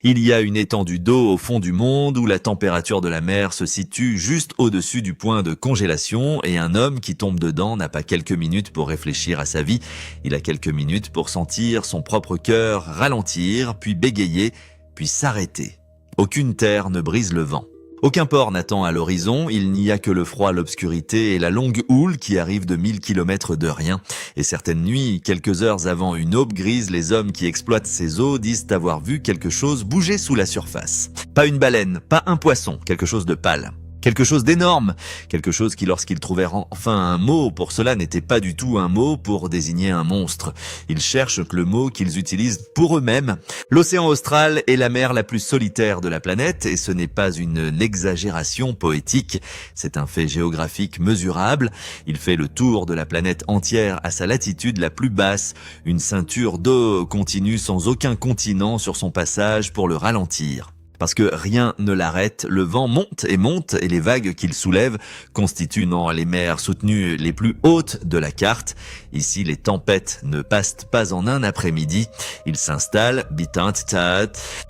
Il y a une étendue d'eau au fond du monde où la température de la mer se situe juste au-dessus du point de congélation et un homme qui tombe dedans n'a pas quelques minutes pour réfléchir à sa vie, il a quelques minutes pour sentir son propre cœur ralentir, puis bégayer, puis s'arrêter. Aucune terre ne brise le vent. Aucun port n'attend à l'horizon, il n'y a que le froid, l'obscurité et la longue houle qui arrive de 1000 kilomètres de rien. Et certaines nuits, quelques heures avant une aube grise, les hommes qui exploitent ces eaux disent avoir vu quelque chose bouger sous la surface. Pas une baleine, pas un poisson, quelque chose de pâle. Quelque chose d'énorme, quelque chose qui lorsqu'ils trouvèrent enfin un mot pour cela n'était pas du tout un mot pour désigner un monstre. Ils cherchent le mot qu'ils utilisent pour eux-mêmes. L'océan austral est la mer la plus solitaire de la planète et ce n'est pas une exagération poétique, c'est un fait géographique mesurable. Il fait le tour de la planète entière à sa latitude la plus basse, une ceinture d'eau continue sans aucun continent sur son passage pour le ralentir. Parce que rien ne l'arrête, le vent monte et les vagues qu'il soulève constituent les mers soutenues les plus hautes de la carte. Ici, les tempêtes ne passent pas en un après-midi. Ils s'installent,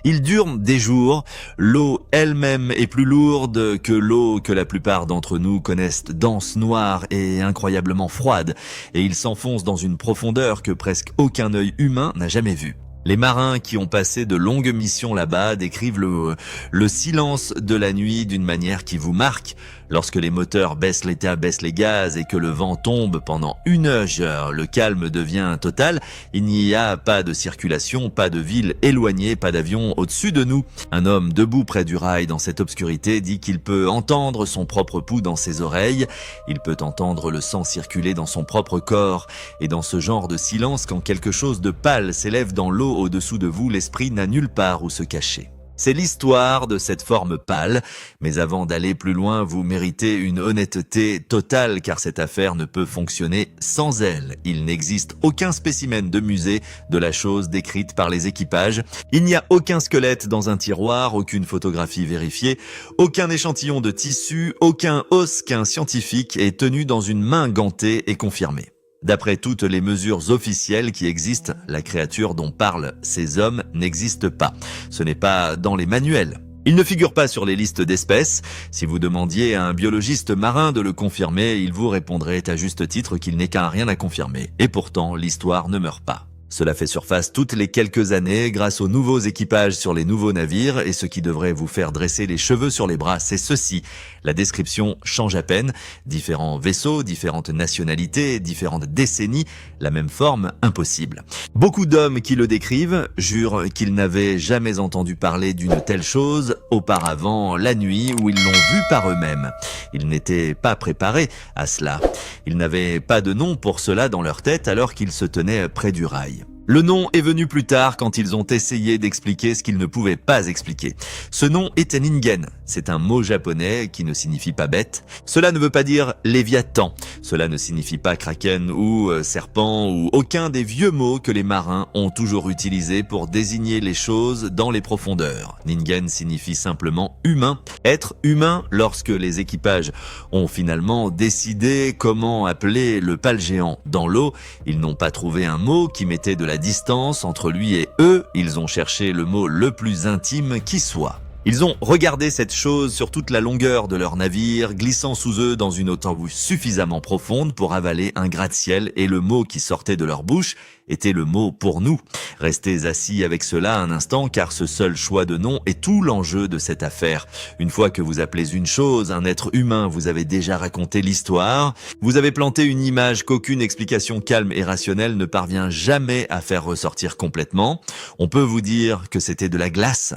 ils durent des jours. L'eau elle-même est plus lourde que l'eau que la plupart d'entre nous connaissent, dense, noire et incroyablement froide. Et ils s'enfoncent dans une profondeur que presque aucun œil humain n'a jamais vue. Les marins qui ont passé de longues missions là-bas décrivent le silence de la nuit d'une manière qui vous marque. Lorsque les moteurs baissent les gaz et que le vent tombe pendant 1 heure, le calme devient total. Il n'y a pas de circulation, pas de ville éloignée, pas d'avion au-dessus de nous. Un homme debout près du rail dans cette obscurité dit qu'il peut entendre son propre pouls dans ses oreilles. Il peut entendre le sang circuler dans son propre corps. Et dans ce genre de silence, quand quelque chose de pâle s'élève dans l'eau au-dessous de vous, l'esprit n'a nulle part où se cacher. C'est l'histoire de cette forme pâle, mais avant d'aller plus loin, vous méritez une honnêteté totale car cette affaire ne peut fonctionner sans elle. Il n'existe aucun spécimen de musée de la chose décrite par les équipages. Il n'y a aucun squelette dans un tiroir, aucune photographie vérifiée, aucun échantillon de tissu, aucun os qu'un scientifique ait tenu dans une main gantée et confirmé. D'après toutes les mesures officielles qui existent, la créature dont parlent ces hommes n'existe pas. Ce n'est pas dans les manuels. Il ne figure pas sur les listes d'espèces. Si vous demandiez à un biologiste marin de le confirmer, il vous répondrait à juste titre qu'il n'est qu'un rien à confirmer. Et pourtant, l'histoire ne meurt pas. Cela fait surface toutes les quelques années grâce aux nouveaux équipages sur les nouveaux navires et ce qui devrait vous faire dresser les cheveux sur les bras, c'est ceci. La description change à peine. Différents vaisseaux, différentes nationalités, différentes décennies, la même forme, impossible. Beaucoup d'hommes qui le décrivent jurent qu'ils n'avaient jamais entendu parler d'une telle chose auparavant la nuit où ils l'ont vu par eux-mêmes. Ils n'étaient pas préparés à cela. Ils n'avaient pas de nom pour cela dans leur tête alors qu'ils se tenaient près du rail. Le nom est venu plus tard quand ils ont essayé d'expliquer ce qu'ils ne pouvaient pas expliquer. Ce nom est Ningen. C'est un mot japonais qui ne signifie pas bête. Cela ne veut pas dire Léviathan. Cela ne signifie pas kraken ou serpent ou aucun des vieux mots que les marins ont toujours utilisés pour désigner les choses dans les profondeurs. Ningen signifie simplement humain. Être humain lorsque les équipages ont finalement décidé comment appeler le pâle géant dans l'eau. Ils n'ont pas trouvé un mot qui mettait de la distance entre lui et eux, ils ont cherché le mot le plus intime qui soit. Ils ont regardé cette chose sur toute la longueur de leur navire, glissant sous eux dans une étendue suffisamment profonde pour avaler un gratte-ciel et le mot qui sortait de leur bouche était le mot pour nous. Restez assis avec cela un instant car ce seul choix de nom est tout l'enjeu de cette affaire. Une fois que vous appelez une chose un être humain, vous avez déjà raconté l'histoire. Vous avez planté une image qu'aucune explication calme et rationnelle ne parvient jamais à faire ressortir complètement. On peut vous dire que c'était de la glace.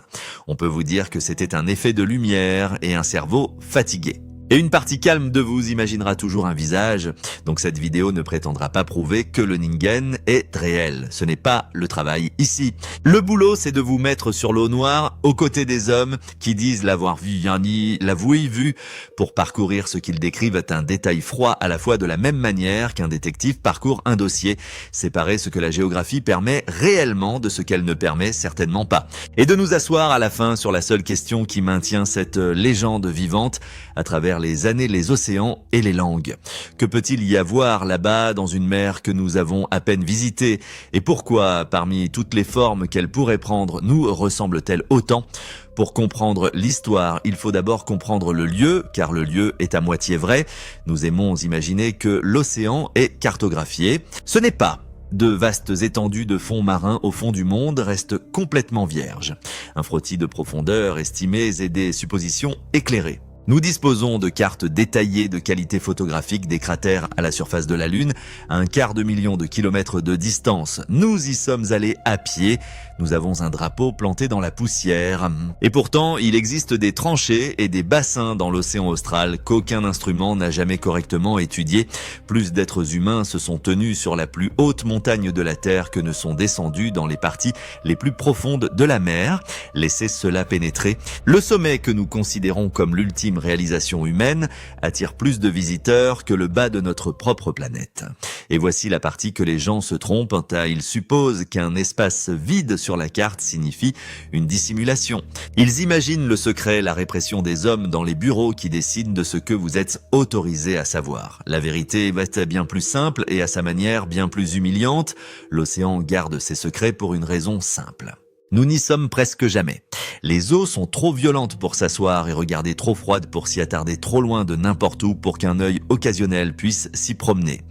On peut vous dire que c'était un effet de lumière et un cerveau fatigué. Et une partie calme de vous imaginera toujours un visage, donc cette vidéo ne prétendra pas prouver que le Ningen est réel. Ce n'est pas le travail ici. Le boulot, c'est de vous mettre sur l'eau noire, aux côtés des hommes qui disent l'avoir vu, pour parcourir ce qu'ils décrivent est un détail froid à la fois de la même manière qu'un détective parcourt un dossier, séparer ce que la géographie permet réellement de ce qu'elle ne permet certainement pas. Et de nous asseoir à la fin sur la seule question qui maintient cette légende vivante à travers les années les océans et les langues. Que peut-il y avoir là-bas dans une mer que nous avons à peine visitée? Et pourquoi, parmi toutes les formes qu'elle pourrait prendre, nous ressemble-t-elle autant? Pour comprendre l'histoire, il faut d'abord comprendre le lieu, car le lieu est à moitié vrai. Nous aimons imaginer que l'océan est cartographié. Ce n'est pas. De vastes étendues de fonds marins au fond du monde restent complètement vierges. Un frottis de profondeur estimées et des suppositions éclairées. Nous disposons de cartes détaillées de qualité photographique des cratères à la surface de la Lune, à 1/4 million de kilomètres de distance. Nous y sommes allés à pied. Nous avons un drapeau planté dans la poussière. Et pourtant, il existe des tranchées et des bassins dans l'océan austral qu'aucun instrument n'a jamais correctement étudiés. Plus d'êtres humains se sont tenus sur la plus haute montagne de la Terre que ne sont descendus dans les parties les plus profondes de la mer. Laissez cela pénétrer. Le sommet que nous considérons comme l'ultime réalisation humaine attire plus de visiteurs que le bas de notre propre planète. Et voici la partie que les gens se trompent, ils supposent qu'un espace vide sur la carte signifie une dissimulation. Ils imaginent le secret, la répression des hommes dans les bureaux qui décident de ce que vous êtes autorisé à savoir. La vérité est bien plus simple et à sa manière bien plus humiliante. L'océan garde ses secrets pour une raison simple. Nous n'y sommes presque jamais. Les eaux sont trop violentes pour s'asseoir et regarder, trop froides pour s'y attarder trop loin de n'importe où pour qu'un œil occasionnel puisse s'y promener.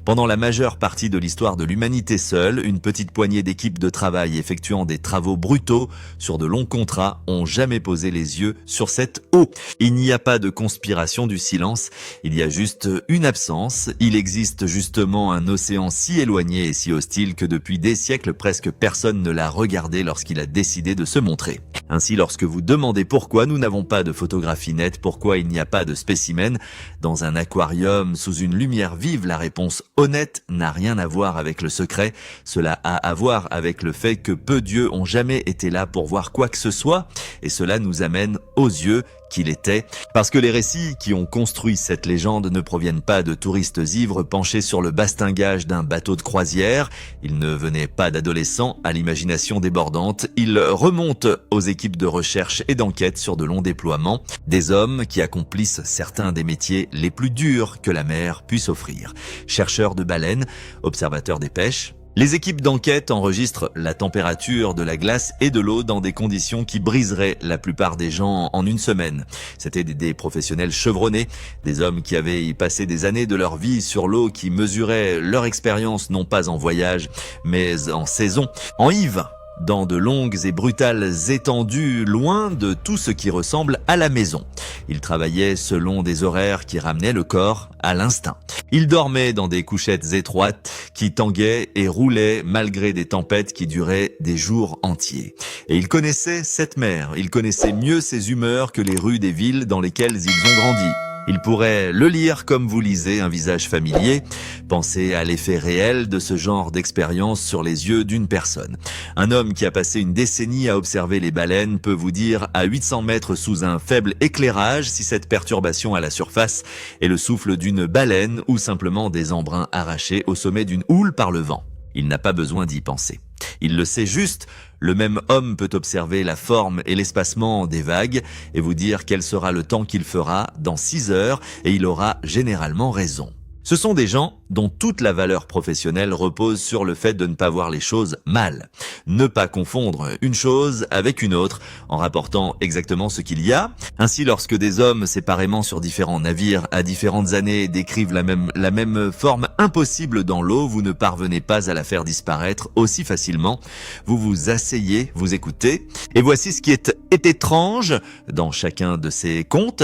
Pendant la majeure partie de l'histoire de l'humanité seule, une petite poignée d'équipes de travail effectuant des travaux brutaux sur de longs contrats ont jamais posé les yeux sur cette eau. Il n'y a pas de conspiration du silence, il y a juste une absence. Il existe justement un océan si éloigné et si hostile que depuis des siècles presque personne ne l'a regardé lorsqu'il a décidé de se montrer. Ainsi, lorsque vous demandez pourquoi nous n'avons pas de photographie nette, pourquoi il n'y a pas de spécimens dans un aquarium sous une lumière vive, la réponse honnête n'a rien à voir avec le secret. Cela a à voir avec le fait que peu d'yeux ont jamais été là pour voir quoi que ce soit, et cela nous amène aux yeux qu'il était, parce que les récits qui ont construit cette légende ne proviennent pas de touristes ivres penchés sur le bastingage d'un bateau de croisière. Ils ne venaient pas d'adolescents à l'imagination débordante. Ils remontent aux équipes de recherche et d'enquête sur de longs déploiements, des hommes qui accomplissent certains des métiers les plus durs que la mer puisse offrir. Chercheurs de baleines, observateurs des pêches. Les équipes d'enquête enregistrent la température de la glace et de l'eau dans des conditions qui briseraient la plupart des gens en une semaine. C'étaient des professionnels chevronnés, des hommes qui avaient y passé des années de leur vie sur l'eau, qui mesuraient leur expérience non pas en voyage, mais en saison, en Yves, dans de longues et brutales étendues, loin de tout ce qui ressemble à la maison. Ils travaillaient selon des horaires qui ramenaient le corps à l'instinct. Ils dormaient dans des couchettes étroites qui tanguaient et roulaient malgré des tempêtes qui duraient des jours entiers. Et ils connaissaient cette mer, ils connaissaient mieux ses humeurs que les rues des villes dans lesquelles ils ont grandi. Il pourrait le lire comme vous lisez un visage familier. Pensez à l'effet réel de ce genre d'expérience sur les yeux d'une personne. Un homme qui a passé une décennie à observer les baleines peut vous dire à 800 mètres sous un faible éclairage si cette perturbation à la surface est le souffle d'une baleine ou simplement des embruns arrachés au sommet d'une houle par le vent. Il n'a pas besoin d'y penser. Il le sait juste, le même homme peut observer la forme et l'espacement des vagues et vous dire quel sera le temps qu'il fera dans 6 heures et il aura généralement raison. Ce sont des gens dont toute la valeur professionnelle repose sur le fait de ne pas voir les choses mal. Ne pas confondre une chose avec une autre en rapportant exactement ce qu'il y a. Ainsi, lorsque des hommes séparément sur différents navires à différentes années décrivent la même forme impossible dans l'eau, vous ne parvenez pas à la faire disparaître aussi facilement. Vous vous asseyez, vous écoutez, et voici ce qui est étrange dans chacun de ces contes.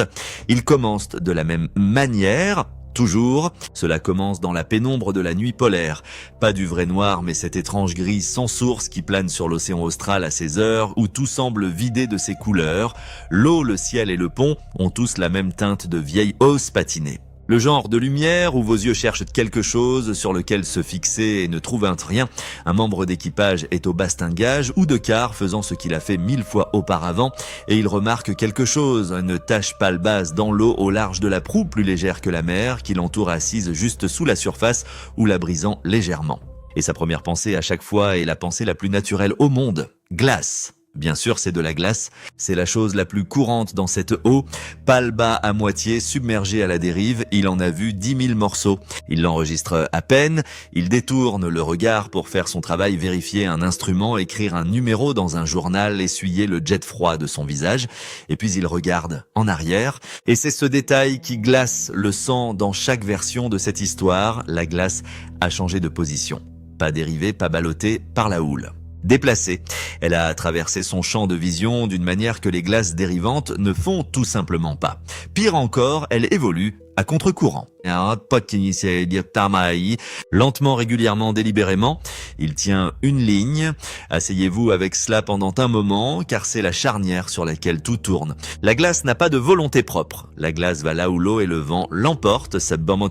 Ils commencent de la même manière. Toujours, cela commence dans la pénombre de la nuit polaire. Pas du vrai noir, mais cet étrange gris sans source qui plane sur l'océan austral à ces heures où tout semble vidé de ses couleurs. L'eau, le ciel et le pont ont tous la même teinte de vieille hausse patinée. Le genre de lumière où vos yeux cherchent quelque chose sur lequel se fixer et ne trouvent rien. Un membre d'équipage est au bastingage ou de quart faisant ce qu'il a fait 1000 fois auparavant et il remarque quelque chose, une tache pâle basse dans l'eau au large de la proue plus légère que la mer qui l'entoure assise juste sous la surface ou la brisant légèrement. Et sa première pensée à chaque fois est la pensée la plus naturelle au monde. Glace. Bien sûr, c'est de la glace. C'est la chose la plus courante dans cette eau. Pâle bas à moitié, submergé à la dérive, il en a vu 10 000 morceaux. Il l'enregistre à peine, il détourne le regard pour faire son travail, vérifier un instrument, écrire un numéro dans un journal, essuyer le jet froid de son visage. Et puis il regarde en arrière. Et c'est ce détail qui glace le sang dans chaque version de cette histoire. La glace a changé de position. Pas dérivée, pas ballottée par la houle. Déplacée. Elle a traversé son champ de vision d'une manière que les glaces dérivantes ne font tout simplement pas. Pire encore, elle évolue à contre-courant. Lentement, régulièrement, délibérément, il tient une ligne. Asseyez-vous avec cela pendant un moment, car c'est la charnière sur laquelle tout tourne. La glace n'a pas de volonté propre. La glace va là où l'eau et le vent l'emportent,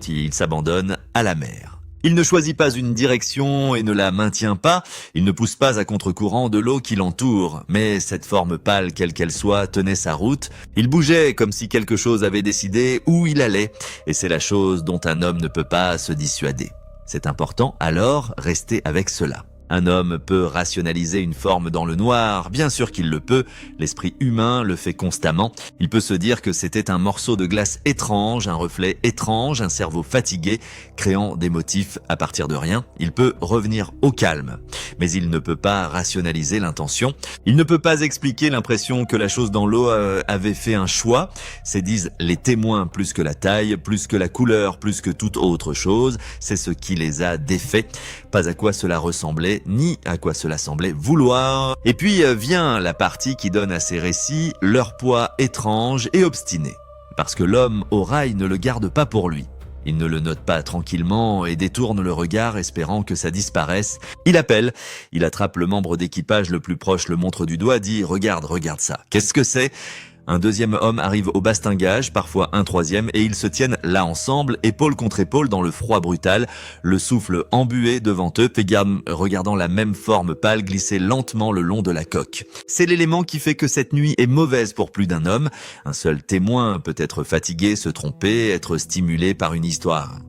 il s'abandonne à la mer. Il ne choisit pas une direction et ne la maintient pas, il ne pousse pas à contre-courant de l'eau qui l'entoure, mais cette forme pâle, quelle qu'elle soit, tenait sa route. Il bougeait comme si quelque chose avait décidé où il allait, et c'est la chose dont un homme ne peut pas se dissuader. C'est important, alors, rester avec cela. Un homme peut rationaliser une forme dans le noir, bien sûr qu'il le peut, l'esprit humain le fait constamment. Il peut se dire que c'était un morceau de glace étrange, un reflet étrange, un cerveau fatigué, créant des motifs à partir de rien. Il peut revenir au calme, mais il ne peut pas rationaliser l'intention. Il ne peut pas expliquer l'impression que la chose dans l'eau avait fait un choix. C'est disent les témoins plus que la taille, plus que la couleur, plus que toute autre chose. C'est ce qui les a défaits. Pas à quoi cela ressemblait, ni à quoi cela semblait vouloir. Et puis vient la partie qui donne à ces récits leur poids étrange et obstiné. Parce que l'homme au rail ne le garde pas pour lui. Il ne le note pas tranquillement et détourne le regard espérant que ça disparaisse. Il appelle, il attrape le membre d'équipage le plus proche, le montre du doigt, dit « Regarde ça. Qu'est-ce que c'est ?» Un deuxième homme arrive au bastingage, parfois un troisième, et ils se tiennent là ensemble, épaule contre épaule dans le froid brutal, le souffle embué devant eux, regardant la même forme pâle glisser lentement le long de la coque. C'est l'élément qui fait que cette nuit est mauvaise pour plus d'un homme. Un seul témoin peut être fatigué, se tromper, être stimulé par une histoire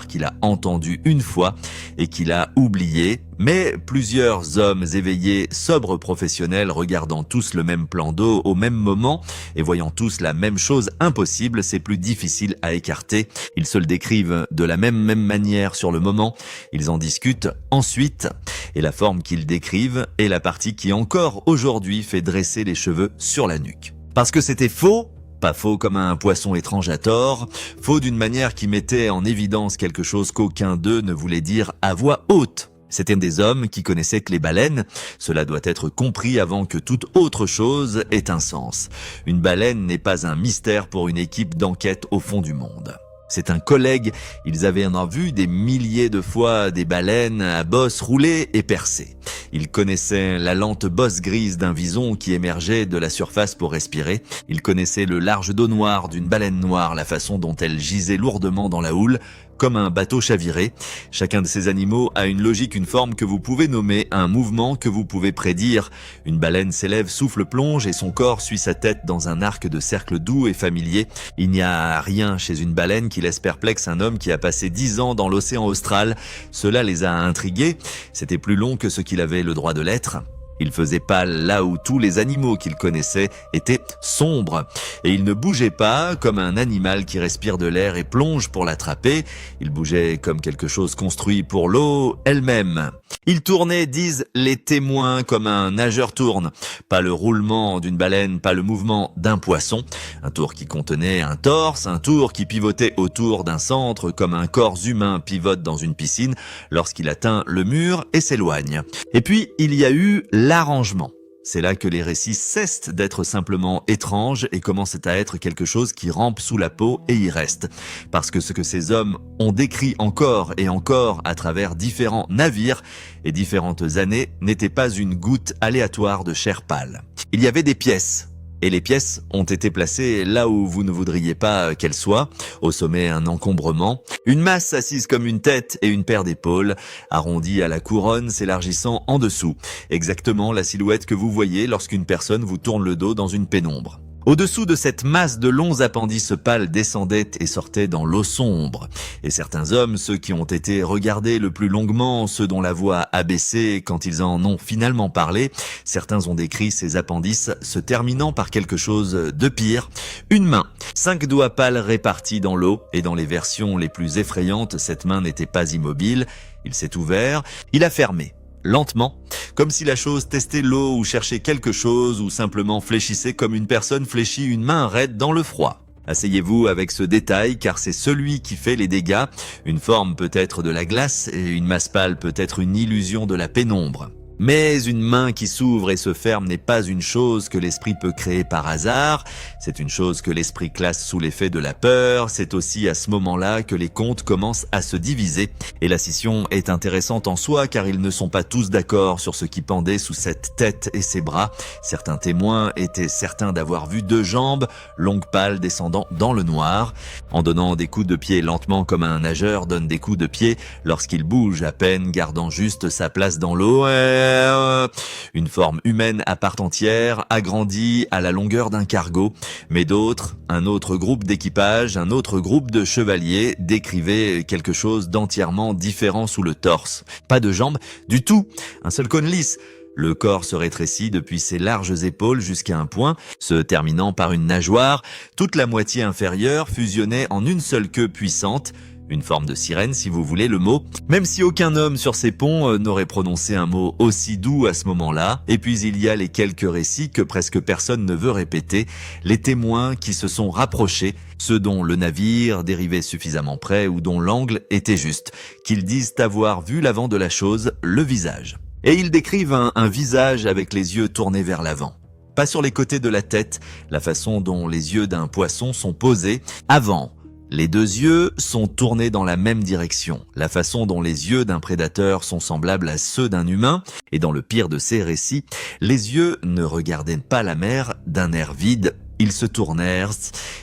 qu'il a entendue une fois et qu'il a oubliée, mais plusieurs hommes éveillés, sobres professionnels, regardant tous le même plan d'eau au même moment et voyant tous la même chose impossible, c'est plus difficile à écarter. Ils se le décrivent de la même manière sur le moment, ils en discutent ensuite, et la forme qu'ils décrivent est la partie qui encore aujourd'hui fait dresser les cheveux sur la nuque. Parce que c'était faux. Pas faux comme un poisson étrange à tort, faux d'une manière qui mettait en évidence quelque chose qu'aucun d'eux ne voulait dire à voix haute. C'étaient des hommes qui connaissaient que les baleines. Cela doit être compris avant que toute autre chose ait un sens. Une baleine n'est pas un mystère pour une équipe d'enquête au fond du monde. C'est un collègue, ils avaient vu des milliers de fois des baleines à bosse roulées et percées. Ils connaissaient la lente bosse grise d'un vison qui émergeait de la surface pour respirer. Ils connaissaient le large dos noir d'une baleine noire, la façon dont elle gisait lourdement dans la houle, comme un bateau chaviré. Chacun de ces animaux a une logique, une forme que vous pouvez nommer, un mouvement que vous pouvez prédire. Une baleine s'élève, souffle, plonge et son corps suit sa tête dans un arc de cercle doux et familier. Il n'y a rien chez une baleine qui laisse perplexe un homme qui a passé 10 ans dans l'océan austral. Cela les a intrigués. C'était plus long que ce qu'il avait le droit de l'être. Il faisait pâle là où tous les animaux qu'il connaissait étaient sombres. Et il ne bougeait pas comme un animal qui respire de l'air et plonge pour l'attraper. Il bougeait comme quelque chose construit pour l'eau elle-même. Il tournait, disent les témoins, comme un nageur tourne. Pas le roulement d'une baleine, pas le mouvement d'un poisson. Un tour qui contenait un torse, un tour qui pivotait autour d'un centre comme un corps humain pivote dans une piscine lorsqu'il atteint le mur et s'éloigne. Et puis, il y a eu l'arrangement. C'est là que les récits cessent d'être simplement étranges et commencent à être quelque chose qui rampe sous la peau et y reste. Parce que ce que ces hommes ont décrit encore et encore à travers différents navires et différentes années n'était pas une goutte aléatoire de chair pâle. Il y avait des pièces. Et les pièces ont été placées là où vous ne voudriez pas qu'elles soient, au sommet un encombrement, une masse assise comme une tête et une paire d'épaules, arrondie à la couronne s'élargissant en dessous, exactement la silhouette que vous voyez lorsqu'une personne vous tourne le dos dans une pénombre. Au-dessous de cette masse de longs appendices pâles descendaient et sortaient dans l'eau sombre. Et certains hommes, ceux qui ont été regardés le plus longuement, ceux dont la voix a baissé quand ils en ont finalement parlé, certains ont décrit ces appendices se terminant par quelque chose de pire. Une main, 5 doigts pâles répartis dans l'eau, et dans les versions les plus effrayantes, cette main n'était pas immobile. Il s'est ouvert, il a fermé. Lentement, comme si la chose testait l'eau ou cherchait quelque chose ou simplement fléchissait comme une personne fléchit une main raide dans le froid. Asseyez-vous avec ce détail car c'est celui qui fait les dégâts. Une forme peut être de la glace et une masse pâle peut être une illusion de la pénombre. Mais une main qui s'ouvre et se ferme n'est pas une chose que l'esprit peut créer par hasard, c'est une chose que l'esprit classe sous l'effet de la peur, c'est aussi à ce moment-là que les contes commencent à se diviser. Et la scission est intéressante en soi car ils ne sont pas tous d'accord sur ce qui pendait sous cette tête et ses bras. Certains témoins étaient certains d'avoir vu 2 jambes, longues pâles descendant dans le noir. En donnant des coups de pied lentement comme un nageur donne des coups de pied lorsqu'il bouge à peine gardant juste sa place dans l'eau. Une forme humaine à part entière, agrandie à la longueur d'un cargo, mais d'autres, un autre groupe d'équipage, un autre groupe de chevaliers décrivaient quelque chose d'entièrement différent sous le torse. Pas de jambes du tout, un seul cône lisse. Le corps se rétrécit depuis ses larges épaules jusqu'à un point, se terminant par une nageoire. Toute la moitié inférieure fusionnait en une seule queue puissante. Une forme de sirène si vous voulez le mot, même si aucun homme sur ces ponts n'aurait prononcé un mot aussi doux à ce moment-là. Et puis il y a les quelques récits que presque personne ne veut répéter, les témoins qui se sont rapprochés, ceux dont le navire dérivait suffisamment près ou dont l'angle était juste, qu'ils disent avoir vu l'avant de la chose, le visage. Et ils décrivent un visage avec les yeux tournés vers l'avant. Pas sur les côtés de la tête, la façon dont les yeux d'un poisson sont posés, avant. Les 2 yeux sont tournés dans la même direction, la façon dont les yeux d'un prédateur sont semblables à ceux d'un humain, et dans le pire de ces récits, les yeux ne regardaient pas la mer d'un air vide, ils se tournèrent,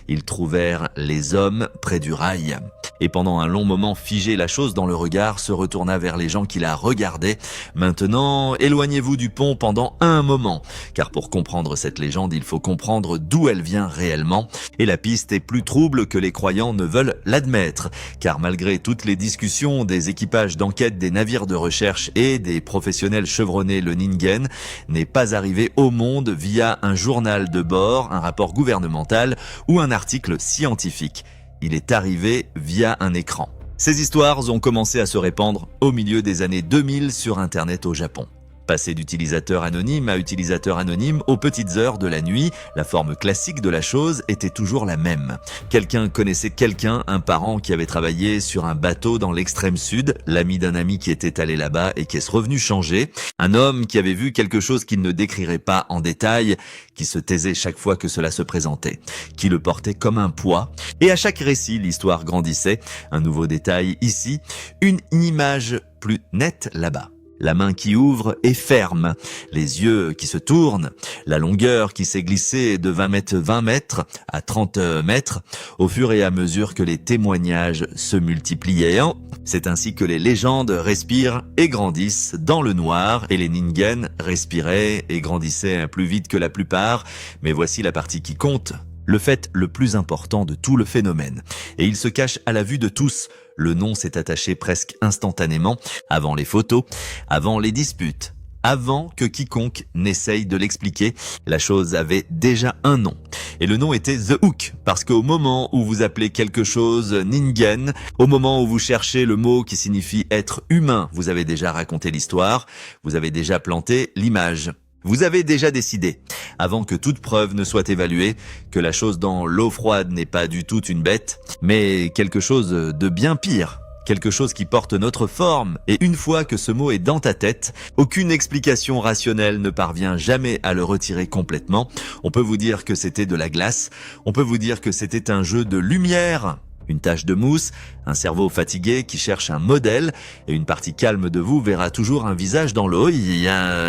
ils trouvèrent les hommes près du rail. Et pendant un long moment figé, la chose dans le regard se retourna vers les gens qui la regardaient. Maintenant, éloignez-vous du pont pendant un moment, car pour comprendre cette légende, il faut comprendre d'où elle vient réellement. Et la piste est plus trouble que les croyants ne veulent l'admettre, car malgré toutes les discussions des équipages d'enquête des navires de recherche et des professionnels chevronnés, le Ningen n'est pas arrivé au monde via un journal de bord, un rapport gouvernemental ou un article scientifique. Il est arrivé via un écran. Ces histoires ont commencé à se répandre au milieu des années 2000 sur Internet au Japon. Passer d'utilisateur anonyme à utilisateur anonyme aux petites heures de la nuit, la forme classique de la chose était toujours la même. Quelqu'un connaissait quelqu'un, un parent qui avait travaillé sur un bateau dans l'extrême sud, l'ami d'un ami qui était allé là-bas et qui est revenu changer, un homme qui avait vu quelque chose qu'il ne décrirait pas en détail, qui se taisait chaque fois que cela se présentait, qui le portait comme un poids. Et à chaque récit, l'histoire grandissait. Un nouveau détail ici, une image plus nette là-bas. La main qui ouvre et ferme, les yeux qui se tournent, la longueur qui s'est glissée de 20 mètres à 30 mètres au fur et à mesure que les témoignages se multipliaient. C'est ainsi que les légendes respirent et grandissent dans le noir et les Ningen respiraient et grandissaient plus vite que la plupart. Mais voici la partie qui compte. Le fait le plus important de tout le phénomène. Et il se cache à la vue de tous. Le nom s'est attaché presque instantanément, avant les photos, avant les disputes, avant que quiconque n'essaye de l'expliquer. La chose avait déjà un nom. Et le nom était The Hook, parce qu'au moment où vous appelez quelque chose Ningen, au moment où vous cherchez le mot qui signifie être humain, vous avez déjà raconté l'histoire, vous avez déjà planté l'image. Vous avez déjà décidé, avant que toute preuve ne soit évaluée, que la chose dans l'eau froide n'est pas du tout une bête, mais quelque chose de bien pire, quelque chose qui porte notre forme. Et une fois que ce mot est dans ta tête, aucune explication rationnelle ne parvient jamais à le retirer complètement. On peut vous dire que c'était de la glace, on peut vous dire que c'était un jeu de lumière, une tache de mousse, un cerveau fatigué qui cherche un modèle, et une partie calme de vous verra toujours un visage dans l'eau.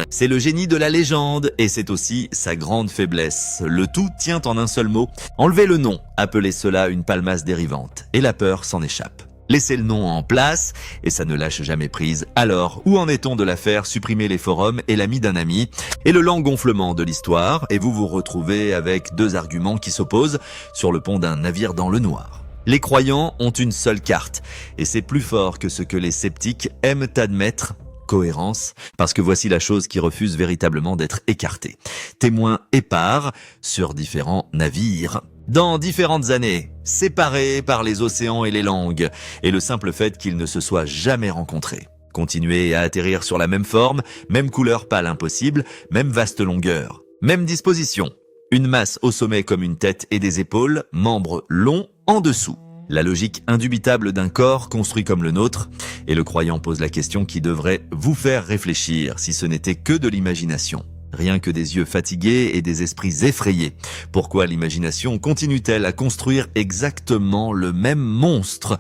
C'est le génie de la légende, et c'est aussi sa grande faiblesse. Le tout tient en un seul mot. Enlevez le nom, appelez cela une palmasse dérivante, et la peur s'en échappe. Laissez le nom en place et ça ne lâche jamais prise. Alors, où en est-on de l'affaire supprimer les forums et l'ami d'un ami et le lent gonflement de l'histoire et vous vous retrouvez avec deux arguments qui s'opposent sur le pont d'un navire dans le noir. Les croyants ont une seule carte et c'est plus fort que ce que les sceptiques aiment admettre. Cohérence, parce que voici la chose qui refuse véritablement d'être écartée. Témoins épars sur différents navires, dans différentes années, séparés par les océans et les langues, et le simple fait qu'ils ne se soient jamais rencontrés. Continuer à atterrir sur la même forme, même couleur pâle impossible, même vaste longueur, même disposition. Une masse au sommet comme une tête et des épaules, membres longs en dessous. La logique indubitable d'un corps construit comme le nôtre, et le croyant pose la question qui devrait vous faire réfléchir si ce n'était que de l'imagination. Rien que des yeux fatigués et des esprits effrayés. Pourquoi l'imagination continue-t-elle à construire exactement le même monstre ?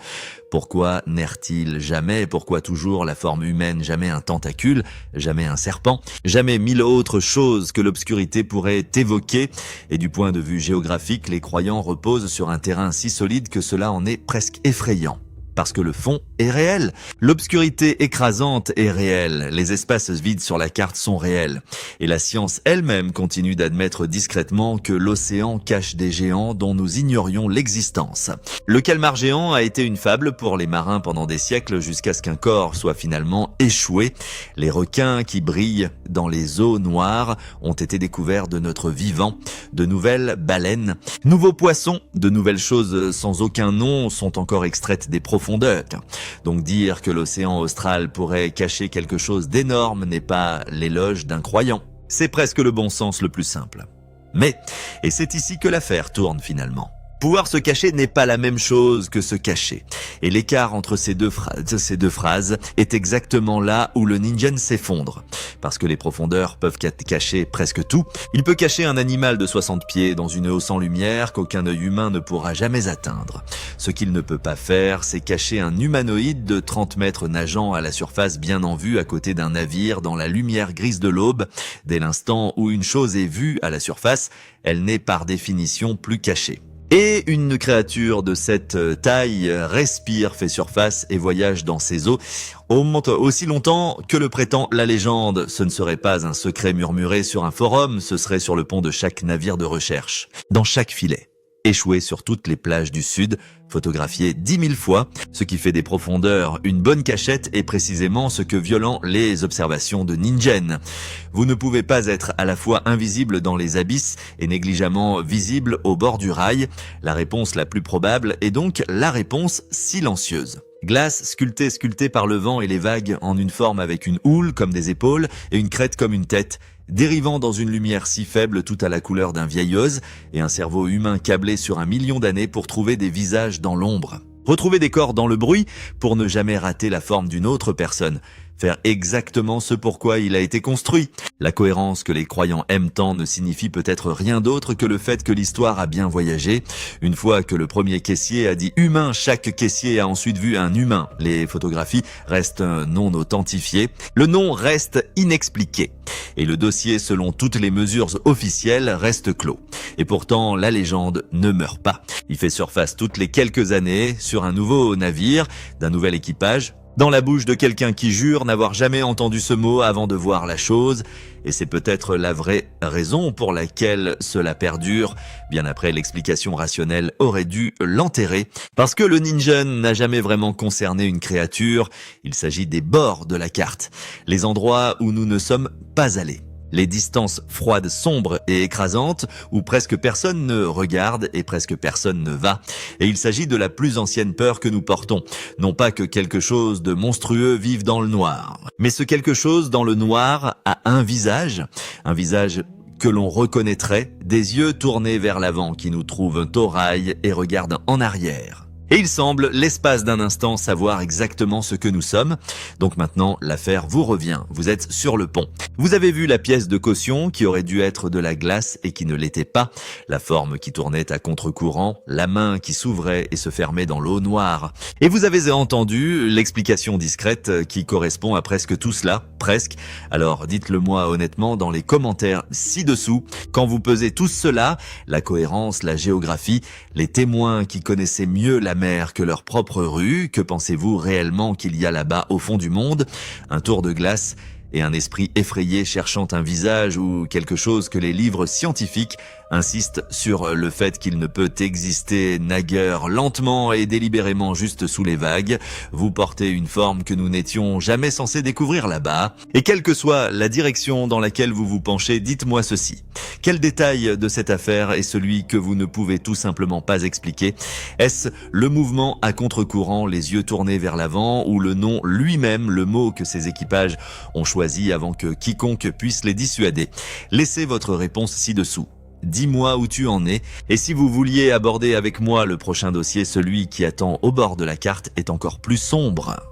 Pourquoi n'erre-t-il jamais ? Pourquoi toujours la forme humaine ? Jamais un tentacule, jamais un serpent, jamais mille autres choses que l'obscurité pourrait évoquer. Et du point de vue géographique, les croyants reposent sur un terrain si solide que cela en est presque effrayant. Parce que le fond est réel. L'obscurité écrasante est réelle. Les espaces vides sur la carte sont réels. Et la science elle-même continue d'admettre discrètement que l'océan cache des géants dont nous ignorions l'existence. Le calmar géant a été une fable pour les marins pendant des siècles jusqu'à ce qu'un corps soit finalement échoué. Les requins qui brillent dans les eaux noires ont été découverts de notre vivant. De nouvelles baleines, nouveaux poissons, de nouvelles choses sans aucun nom sont encore extraites des profondeurs. Donc dire que l'océan austral pourrait cacher quelque chose d'énorme n'est pas l'éloge d'un croyant. C'est presque le bon sens le plus simple. Mais, et c'est ici que l'affaire tourne finalement. Pouvoir se cacher n'est pas la même chose que se cacher. Et l'écart entre ces deux phrases est exactement là où le ninja s'effondre. Parce que les profondeurs peuvent cacher presque tout. Il peut cacher un animal de 60 pieds dans une eau sans lumière qu'aucun œil humain ne pourra jamais atteindre. Ce qu'il ne peut pas faire, c'est cacher un humanoïde de 30 mètres nageant à la surface bien en vue à côté d'un navire dans la lumière grise de l'aube. Dès l'instant où une chose est vue à la surface, elle n'est par définition plus cachée. Et une créature de cette taille respire, fait surface et voyage dans ces eaux aussi longtemps que le prétend la légende. Ce ne serait pas un secret murmuré sur un forum, ce serait sur le pont de chaque navire de recherche, dans chaque filet. Échoué sur toutes les plages du sud, photographié 10 000 fois, ce qui fait des profondeurs une bonne cachette est précisément ce que violentent les observations de Ningen. Vous ne pouvez pas être à la fois invisible dans les abysses et négligemment visible au bord du rail. La réponse la plus probable est donc la réponse silencieuse. Glace sculptée par le vent et les vagues en une forme avec une houle comme des épaules et une crête comme une tête, dérivant dans une lumière si faible tout à la couleur d'un vieil ose et un cerveau humain câblé sur 1 million d'années pour trouver des visages dans l'ombre. Retrouver des corps dans le bruit pour ne jamais rater la forme d'une autre personne. Faire exactement ce pourquoi il a été construit. La cohérence que les croyants aiment tant ne signifie peut-être rien d'autre que le fait que l'histoire a bien voyagé. Une fois que le premier caissier a dit humain, chaque caissier a ensuite vu un humain. Les photographies restent non authentifiées. Le nom reste inexpliqué. Et le dossier, selon toutes les mesures officielles, reste clos. Et pourtant, la légende ne meurt pas. Il fait surface toutes les quelques années sur un nouveau navire, d'un nouvel équipage, dans la bouche de quelqu'un qui jure n'avoir jamais entendu ce mot avant de voir la chose, et c'est peut-être la vraie raison pour laquelle cela perdure, bien après l'explication rationnelle aurait dû l'enterrer, parce que le ninja n'a jamais vraiment concerné une créature, il s'agit des bords de la carte, les endroits où nous ne sommes pas allés. Les distances froides, sombres et écrasantes où presque personne ne regarde et presque personne ne va. Et il s'agit de la plus ancienne peur que nous portons. Non pas que quelque chose de monstrueux vive dans le noir, mais ce quelque chose dans le noir a un visage que l'on reconnaîtrait, des yeux tournés vers l'avant qui nous trouvent au rail et regardent en arrière. Et il semble, l'espace d'un instant, savoir exactement ce que nous sommes. Donc maintenant, l'affaire vous revient. Vous êtes sur le pont. Vous avez vu la pièce de caution qui aurait dû être de la glace et qui ne l'était pas. La forme qui tournait à contre-courant, la main qui s'ouvrait et se fermait dans l'eau noire. Et vous avez entendu l'explication discrète qui correspond à presque tout cela. Presque. Alors dites-le moi honnêtement dans les commentaires ci-dessous. Quand vous pesez tout cela, la cohérence, la géographie, les témoins qui connaissaient mieux la mer que leur propre rue. Que pensez-vous réellement qu'il y a là-bas au fond du monde? Un tour de glace et un esprit effrayé cherchant un visage ou quelque chose que les livres scientifiques insistent sur le fait qu'il ne peut exister naguère lentement et délibérément juste sous les vagues. Vous portez une forme que nous n'étions jamais censés découvrir là-bas. Et quelle que soit la direction dans laquelle vous vous penchez, dites-moi ceci. Quel détail de cette affaire est celui que vous ne pouvez tout simplement pas expliquer? Est-ce le mouvement à contre-courant, les yeux tournés vers l'avant, ou le nom lui-même, le mot que ces équipages ont choisi avant que quiconque puisse les dissuader? Laissez votre réponse ci-dessous. Dis-moi où tu en es, et si vous vouliez aborder avec moi le prochain dossier, celui qui attend au bord de la carte est encore plus sombre.